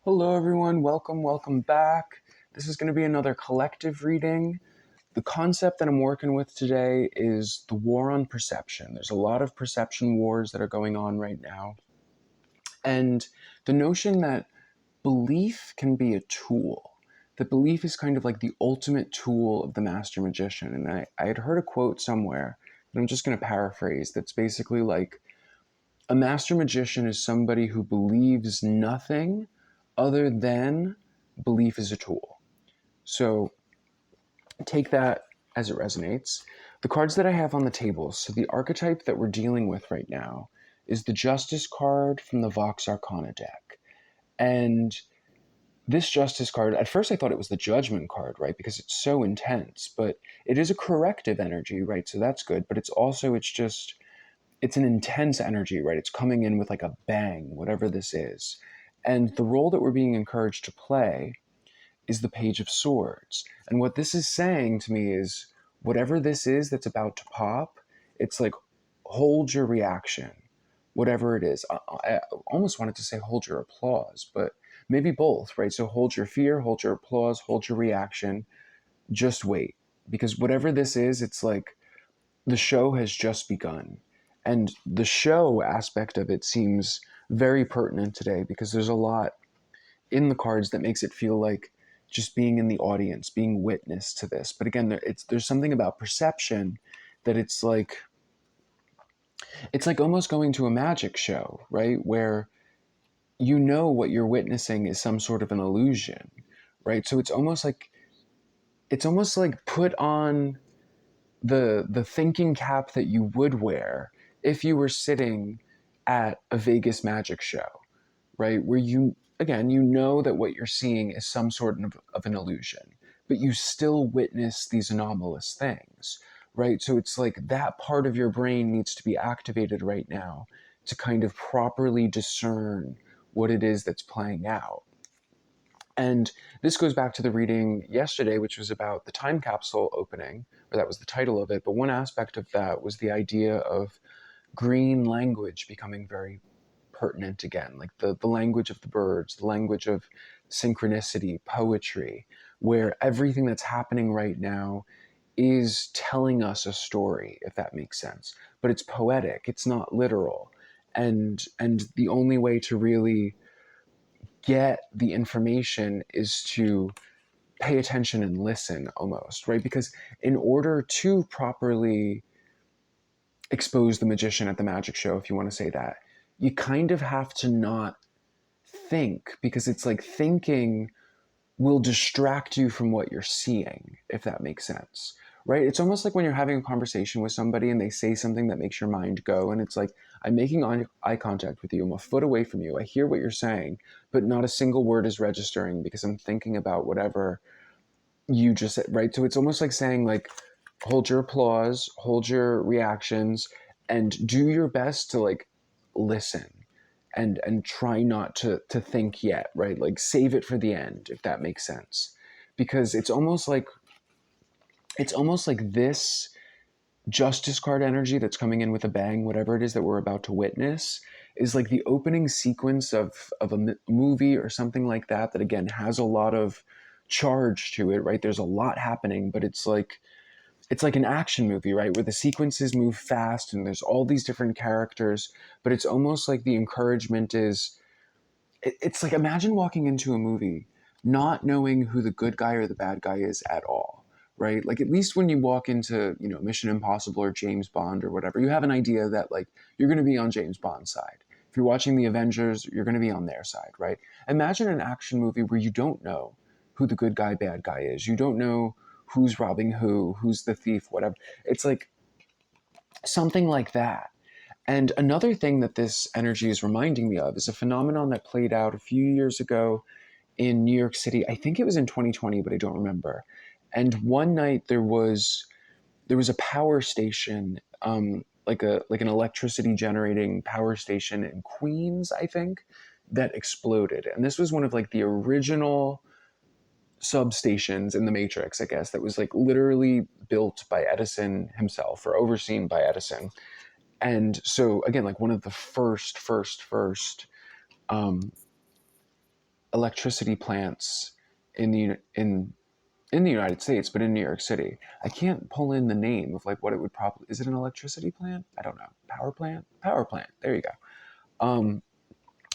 Hello, everyone. Welcome back. This is going to be another collective reading. The concept that I'm working with today is the war on perception. There's a lot of perception wars that are going on right now. And the notion that belief can be a tool, that belief is kind of like the ultimate tool of the master magician. And I had heard a quote somewhere that I'm just going to paraphrase that's basically like, a master magician is somebody who believes nothing other than belief is a tool. So take that as it resonates. The cards that I have on the table, so the archetype that we're dealing with right now is the Justice card from the Vox Arcana deck. And this Justice card, at first I thought it was the Judgment card, right? Because it's so intense, but it is a corrective energy, right? So that's good. But it's an intense energy, right? It's coming in with like a bang, whatever this is. And the role that we're being encouraged to play is the Page of Swords. And what this is saying to me is whatever this is that's about to pop, it's like hold your reaction, whatever it is. I almost wanted to say hold your applause, but maybe both, right? So hold your fear, hold your applause, hold your reaction, just wait. Because whatever this is, it's like the show has just begun. And the show aspect of it seems very pertinent today because there's a lot in the cards that makes it feel like just being in the audience, being witness to this. But again, there's something about perception that it's like almost going to a magic show, right? Where you know what you're witnessing is some sort of an illusion, right? So it's almost like put on the thinking cap that you would wear if you were sitting at a Vegas magic show, right? Where you know that what you're seeing is some sort of an illusion, but you still witness these anomalous things, right? So it's like that part of your brain needs to be activated right now to kind of properly discern what it is that's playing out. And this goes back to the reading yesterday, which was about the time capsule opening, or that was the title of it. But one aspect of that was the idea of green language becoming very pertinent again, like the language of the birds, the language of synchronicity, poetry, where everything that's happening right now is telling us a story, if that makes sense. But it's poetic, it's not literal. And the only way to really get the information is to pay attention and listen almost, right? Because in order to properly expose the magician at the magic show, if you want to say that, you kind of have to not think, because it's like thinking will distract you from what you're seeing, if that makes sense. Right? It's almost like when you're having a conversation with somebody and they say something that makes your mind go, and it's like, I'm making eye contact with you, I'm a foot away from you, I hear what you're saying, but not a single word is registering because I'm thinking about whatever you just said, right? So it's almost like saying, like, hold your applause, hold your reactions, and do your best to like listen and try not to think yet, right? Like save it for the end, if that makes sense. Because it's almost like this justice card energy that's coming in with a bang, whatever it is that we're about to witness, is like the opening sequence of a movie or something like that, that again has a lot of charge to it, right? There's a lot happening, but it's like an action movie, right? Where the sequences move fast and there's all these different characters, but it's almost like the encouragement is, it's like, imagine walking into a movie not knowing who the good guy or the bad guy is at all, right? Like, at least when you walk into, Mission Impossible or James Bond or whatever, you have an idea that like you're going to be on James Bond's side. If you're watching the Avengers, you're going to be on their side, right? Imagine an action movie where you don't know who the good guy, bad guy is. You don't know who's robbing who's the thief, whatever. It's like something like that. And another thing that this energy is reminding me of is a phenomenon that played out a few years ago in New York City. I think it was in 2020, but I don't remember. And one night there was a power station, like an electricity generating power station in Queens, I think, that exploded. And this was one of like the original substations in the Matrix, I guess, that was like literally built by Edison himself or overseen by Edison. And so again, like one of the first um, electricity plants in the United States, but in New York City. I can't pull in the name of like what it would probably, is it an electricity plant? I don't know. Power plant? Power plant. There you go.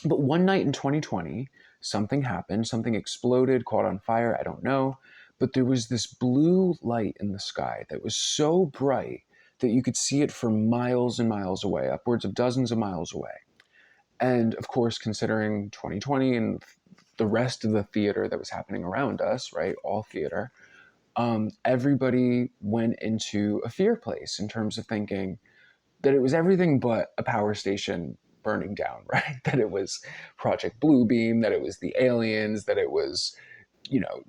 But one night in 2020, something happened, something exploded, caught on fire, I don't know. But there was this blue light in the sky that was so bright that you could see it for miles and miles away, upwards of dozens of miles away. And of course, considering 2020 and the rest of the theater that was happening around us, right, all theater, everybody went into a fear place in terms of thinking that it was everything but a power station burning down, right? That it was Project Bluebeam, that it was the aliens, that it was,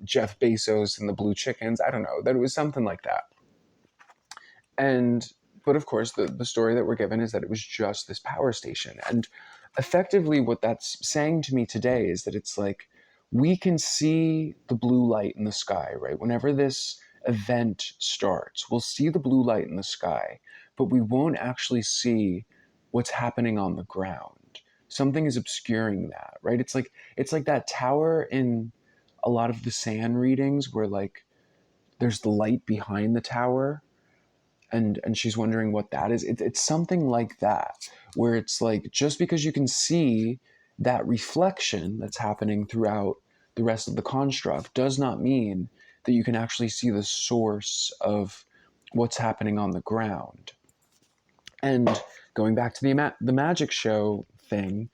Jeff Bezos and the blue chickens. I don't know, that it was something like that. And, but of course, the story that we're given is that it was just this power station. And effectively, what that's saying to me today is that it's like we can see the blue light in the sky, right? Whenever this event starts, we'll see the blue light in the sky, but we won't actually see what's happening on the ground. Something is obscuring that, right? It's like that tower in a lot of the SAN readings where like there's the light behind the tower, and she's wondering what that is. It's something like that, where it's like just because you can see that reflection that's happening throughout the rest of the construct does not mean that you can actually see the source of what's happening on the ground. And going back to the magic show thing,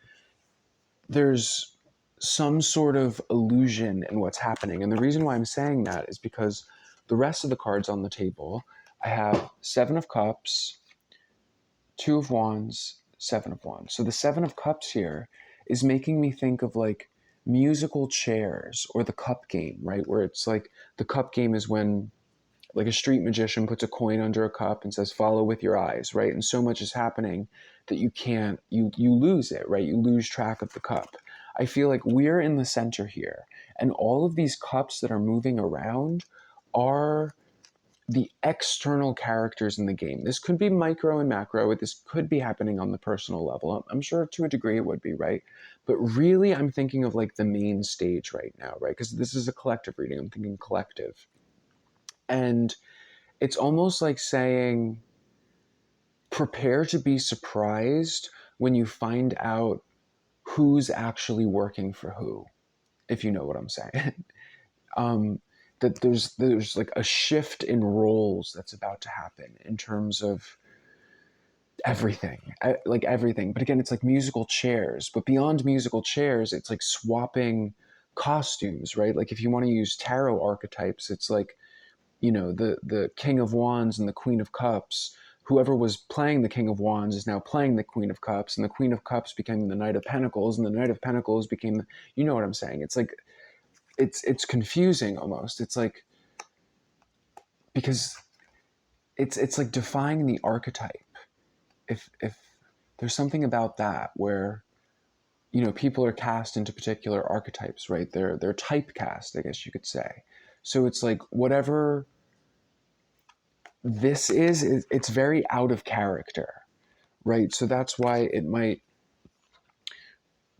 there's some sort of illusion in what's happening. And the reason why I'm saying that is because the rest of the cards on the table, I have Seven of Cups, Two of Wands, Seven of Wands. So the Seven of Cups here is making me think of like musical chairs or the cup game, right? Where it's like the cup game is when like a street magician puts a coin under a cup and says follow with your eyes, right? And so much is happening that you lose it, right? You lose track of the cup. I feel like we're in the center here, and all of these cups that are moving around are the external characters in the game. This could be micro and macro. This could be happening on the personal level. I'm sure to a degree it would be, right? But really, I'm thinking of like the main stage right now, right? Because this is a collective reading. I'm thinking collective. And it's almost like saying, prepare to be surprised when you find out who's actually working for who, if you know what I'm saying. That there's like a shift in roles that's about to happen in terms of everything, like everything. But again, it's like musical chairs. But beyond musical chairs, it's like swapping costumes, right? Like if you want to use tarot archetypes, it's like the King of Wands and the Queen of Cups. Whoever was playing the King of Wands is now playing the Queen of Cups, and the Queen of Cups became the Knight of Pentacles, and the Knight of Pentacles became you know what I'm saying. It's like it's confusing almost. It's like because it's like defying the archetype. If there's something about that where people are cast into particular archetypes, right? They're typecast, I guess you could say. So it's like whatever this is, it's very out of character, right? So that's why it might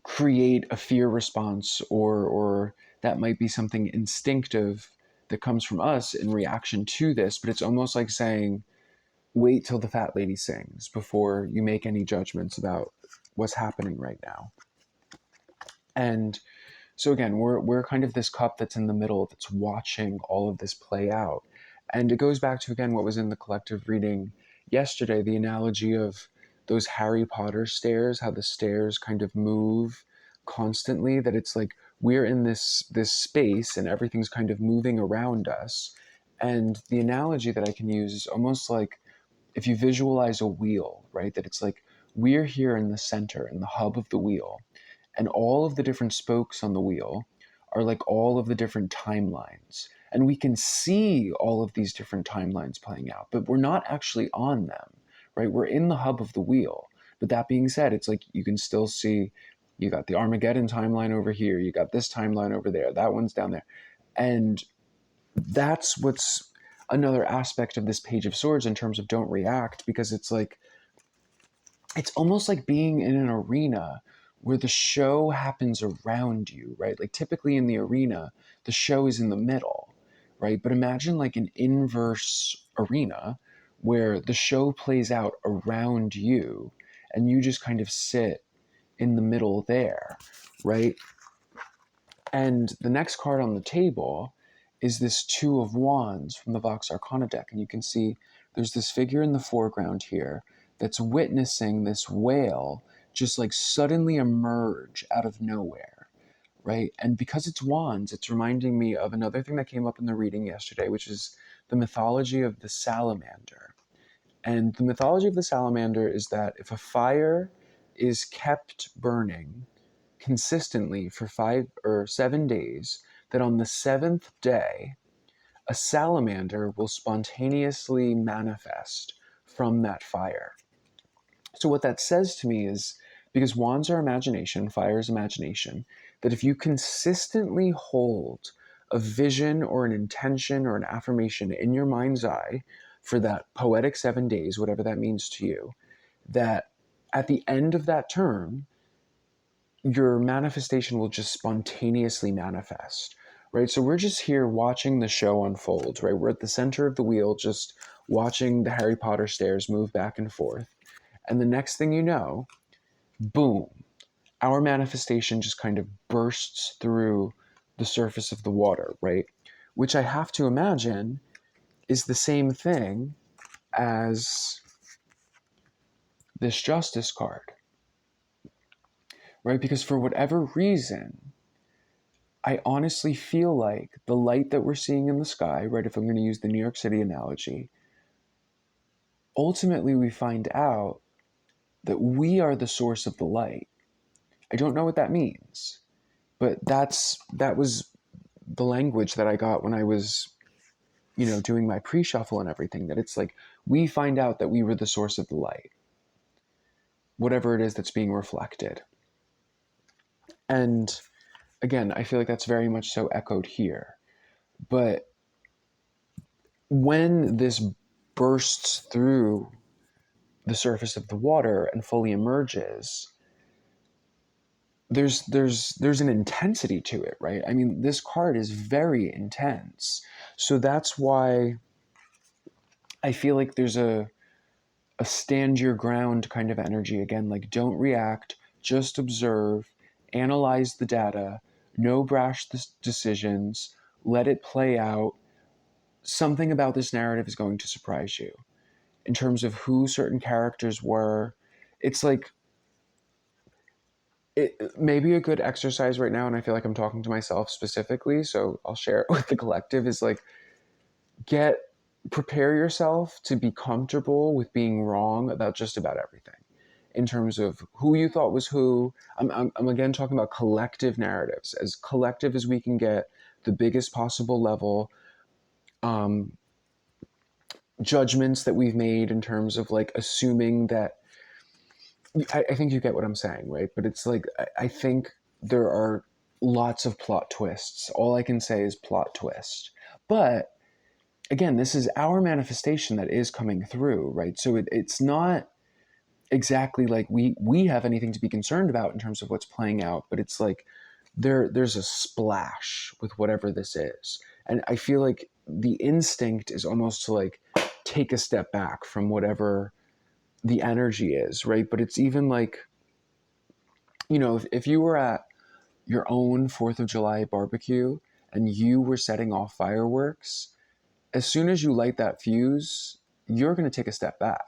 create a fear response, or that might be something instinctive that comes from us in reaction to this. But it's almost like saying, wait till the fat lady sings before you make any judgments about what's happening right now. And so again, we're kind of this cup that's in the middle, that's watching all of this play out. And it goes back to, again, what was in the collective reading yesterday, the analogy of those Harry Potter stairs, how the stairs kind of move constantly, that it's like we're in this space and everything's kind of moving around us. And the analogy that I can use is almost like if you visualize a wheel, right? That it's like we're here in the center, in the hub of the wheel, and all of the different spokes on the wheel are like all of the different timelines. And we can see all of these different timelines playing out, but we're not actually on them, right? We're in the hub of the wheel. But that being said, it's like you can still see you got the Armageddon timeline over here, you got this timeline over there, that one's down there. And that's what's another aspect of this Page of Swords in terms of don't react, because it's like, it's almost like being in an arena where the show happens around you, right? Like typically in the arena, the show is in the middle, right? But imagine like an inverse arena where the show plays out around you and you just kind of sit in the middle there, right? And the next card on the table is this Two of Wands from the Vox Arcana deck. And you can see there's this figure in the foreground here that's witnessing this whale just like suddenly emerge out of nowhere, right? And because it's wands, it's reminding me of another thing that came up in the reading yesterday, which is the mythology of the salamander. And the mythology of the salamander is that if a fire is kept burning consistently for 5 or 7 days, that on the seventh day, a salamander will spontaneously manifest from that fire. So, what that says to me is because wands are imagination, fire is imagination, that if you consistently hold a vision or an intention or an affirmation in your mind's eye for that poetic 7 days, whatever that means to you, that at the end of that term, your manifestation will just spontaneously manifest, right? So we're just here watching the show unfold, right? We're at the center of the wheel, just watching the Harry Potter stairs move back and forth. And the next thing you know, boom, our manifestation just kind of bursts through the surface of the water, right? Which I have to imagine is the same thing as this Justice card, right? Because for whatever reason, I honestly feel like the light that we're seeing in the sky, right? If I'm going to use the New York City analogy, ultimately we find out that we are the source of the light. I don't know what that means, but that was the language that I got when I was, doing my pre-shuffle and everything, that it's like we find out that we were the source of the light, whatever it is that's being reflected. And again, I feel like that's very much so echoed here. But when this bursts through the surface of the water and fully emerges, there's an intensity to it, right? I mean, this card is very intense. So that's why I feel like there's a stand your ground kind of energy again, like don't react, just observe, analyze the data, no brash decisions, let it play out. Something about this narrative is going to surprise you in terms of who certain characters were. It's like it may be a good exercise right now, and I feel like I'm talking to myself specifically, so I'll share it with the collective, is like prepare yourself to be comfortable with being wrong about just about everything in terms of who you thought was who. I'm again talking about collective narratives, as collective as we can get, the biggest possible level. Judgments that we've made in terms of like assuming that I think you get what I'm saying, right? But it's like I think there are lots of plot twists. All I can say is plot twist. But again, this is our manifestation that is coming through, right? So it's not exactly like we have anything to be concerned about in terms of what's playing out, but it's like there's a splash with whatever this is. And I feel like the instinct is almost to like take a step back from whatever the energy is, right? But it's even like, if you were at your own 4th of July barbecue and you were setting off fireworks, as soon as you light that fuse, you're going to take a step back,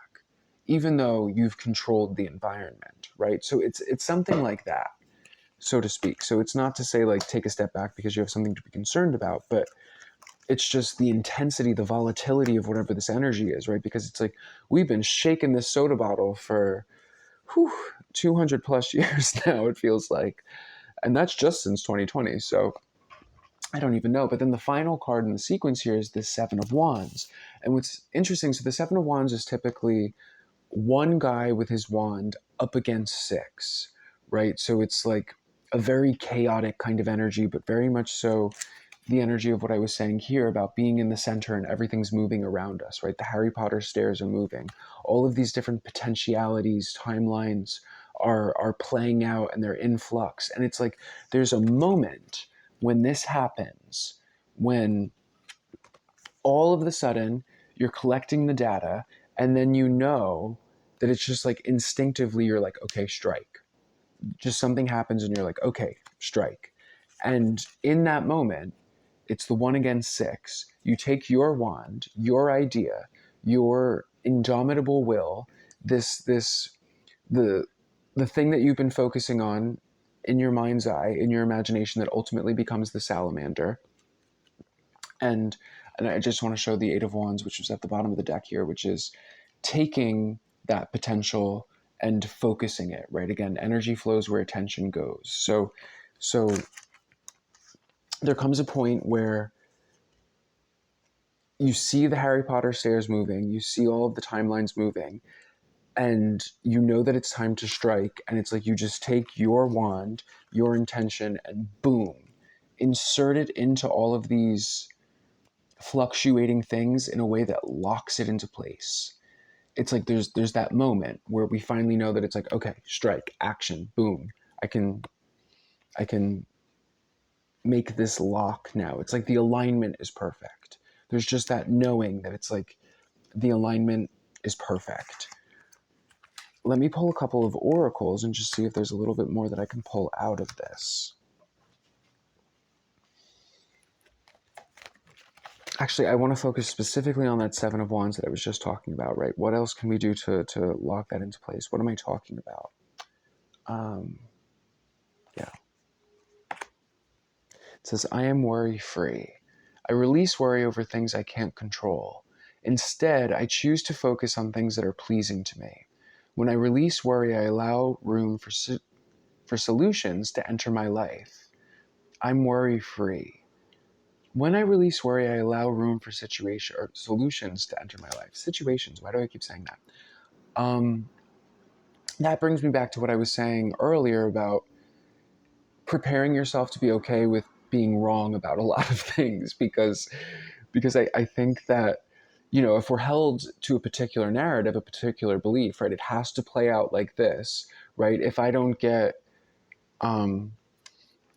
even though you've controlled the environment, right? So it's something like that, so to speak. So it's not to say like take a step back because you have something to be concerned about, but it's just the intensity, the volatility of whatever this energy is, right? Because it's like we've been shaking this soda bottle for 200 plus years now, it feels like. And that's just since 2020. So I don't even know. But then the final card in the sequence here is the Seven of Wands. And what's interesting, so the Seven of Wands is typically one guy with his wand up against 6, right? So it's like a very chaotic kind of energy, but very much so the energy of what I was saying here about being in the center and everything's moving around us, right? The Harry Potter stairs are moving. All of these different potentialities, timelines are playing out and they're in flux. And it's like there's a moment when this happens, when all of the sudden you're collecting the data, and then you know that it's just like instinctively you're like, okay, strike. Just something happens and you're like, okay, strike. And in that moment, it's the 1 against 6. You take your wand, your idea, your indomitable will, this the thing that you've been focusing on in your mind's eye, in your imagination, that ultimately becomes the salamander. And I just want to show the 8 of Wands, which was at the bottom of the deck here, which is taking that potential and focusing it, right? Again, energy flows where attention goes. So there comes a point where you see the Harry Potter stairs moving, you see all of the timelines moving, and you know that it's time to strike. And it's like you just take your wand, your intention, and boom, insert it into all of these fluctuating things in a way that locks it into place. It's like there's that moment where we finally know that it's like, okay, strike, action, boom. I can make this lock now. It's like the alignment is perfect. There's just that knowing that it's like the alignment is perfect. Let me pull a couple of oracles and just see if there's a little bit more that I can pull out of this. Actually, I want to focus specifically on that 7 of Wands that I was just talking about, right? What else can we do to lock that into place? What am I talking about? Yeah. It says, I am worry-free. I release worry over things I can't control. Instead, I choose to focus on things that are pleasing to me. When I release worry, I allow room for solutions to enter my life. I'm worry-free. When I release worry, I allow room for solutions to enter my life. Situations, why do I keep saying that? That brings me back to what I was saying earlier about preparing yourself to be okay with being wrong about a lot of things, because I think that, you know, if we're held to a particular narrative, a particular belief, right, it has to play out like this, right? If I don't get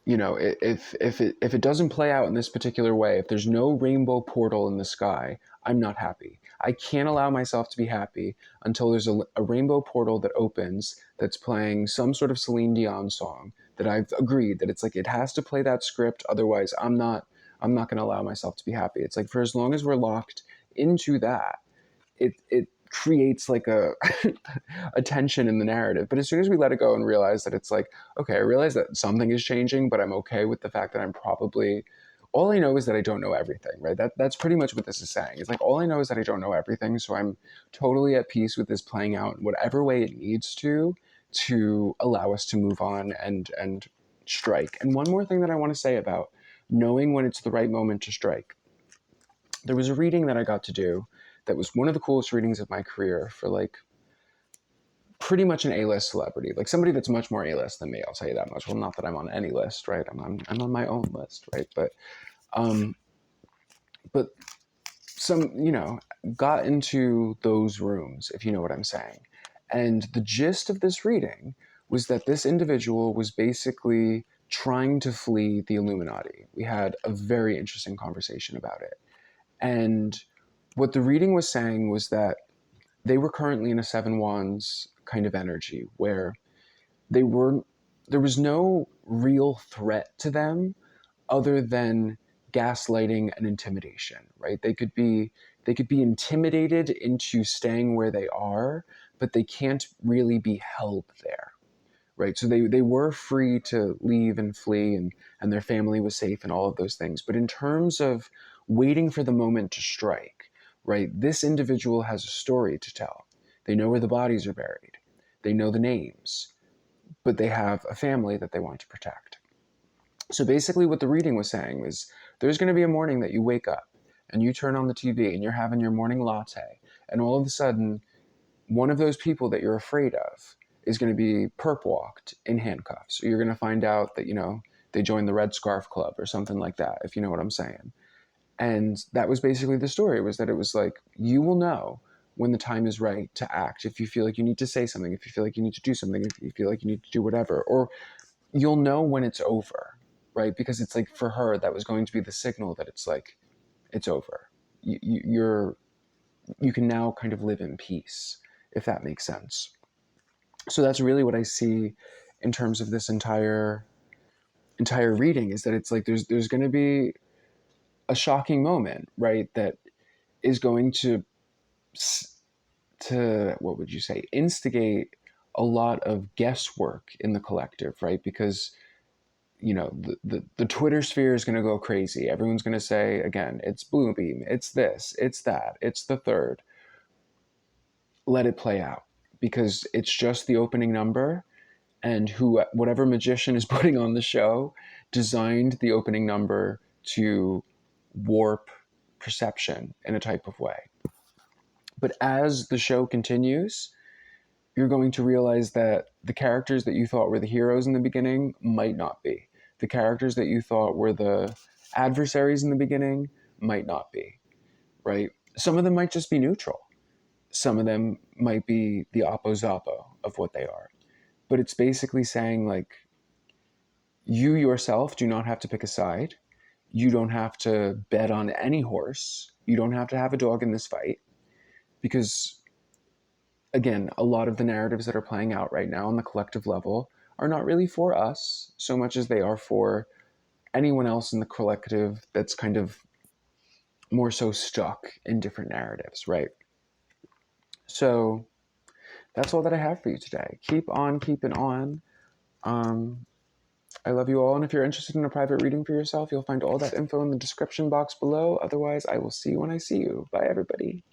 you know, if it doesn't play out in this particular way, if there's no rainbow portal in the sky, I'm not happy. I can't allow myself to be happy until there's a rainbow portal that opens that's playing some sort of Celine Dion song that I've agreed that it's like it has to play that script. Otherwise, I'm not going to allow myself to be happy. It's like for as long as we're locked into that, it creates like a a tension in the narrative. But as soon as we let it go and realize that it's like, okay, I realize that something is changing, but I'm okay with the fact that I'm probably, all I know is that I don't know everything, right? That's pretty much what this is saying. It's like, all I know is that I don't know everything, so I'm totally at peace with this playing out in whatever way it needs to allow us to move on and strike. And one more thing that I want to say about knowing when it's the right moment to strike. There was a reading that I got to do that was one of the coolest readings of my career for like pretty much an A-list celebrity, like somebody that's much more A-list than me. I'll tell you that much. Well, not that I'm on any list, right? I'm on my own list, right? But some, you know, got into those rooms, if you know what I'm saying. And the gist of this reading was that this individual was basically trying to flee the Illuminati. We had a very interesting conversation about it. And what the reading was saying was that they were currently in a 7 Wands kind of energy where they were there was no real threat to them other than gaslighting and intimidation, right? They could be intimidated into staying where they are, but they can't really be held there, right? So they were free to leave and flee, and their family was safe and all of those things. But in terms of waiting for the moment to strike, right, this individual has a story to tell. They know where the bodies are buried. They know the names, but they have a family that they want to protect. So basically what the reading was saying was there's going to be a morning that you wake up and you turn on the TV and you're having your morning latte, and all of a sudden one of those people that you're afraid of is going to be perp walked in handcuffs. Or you're going to find out that, you know, they joined the Red Scarf Club or something like that, if you know what I'm saying. And that was basically the story, was that it was like, you will know when the time is right to act, if you feel like you need to say something, if you feel like you need to do something, if you feel like you need to do whatever, or you'll know when it's over, right? Because it's like for her, that was going to be the signal that it's like, it's over. You can now kind of live in peace, if that makes sense. So that's really what I see in terms of this entire reading, is that it's like there's going to be a shocking moment, right? That is going to what would you say, instigate a lot of guesswork in the collective, right? Because the Twitter sphere is going to go crazy. Everyone's going to say, again, it's Bluebeam, it's this, it's that, it's the third. Let it play out, because it's just the opening number, and whatever magician is putting on the show designed the opening number to warp perception in a type of way. But as the show continues, you're going to realize that the characters that you thought were the heroes in the beginning might not be. The characters that you thought were the adversaries in the beginning might not be, right? Some of them might just be neutral. Some of them might be the oppo-zoppo of what they are. But it's basically saying, like, you yourself do not have to pick a side. You don't have to bet on any horse. You don't have to have a dog in this fight. Because, again, a lot of the narratives that are playing out right now on the collective level are not really for us so much as they are for anyone else in the collective that's kind of more so stuck in different narratives, right? So that's all that I have for you today. Keep on keeping on. I love you all, and if you're interested in a private reading for yourself, you'll find all that info in the description box below. Otherwise, I will see you when I see you. Bye, everybody.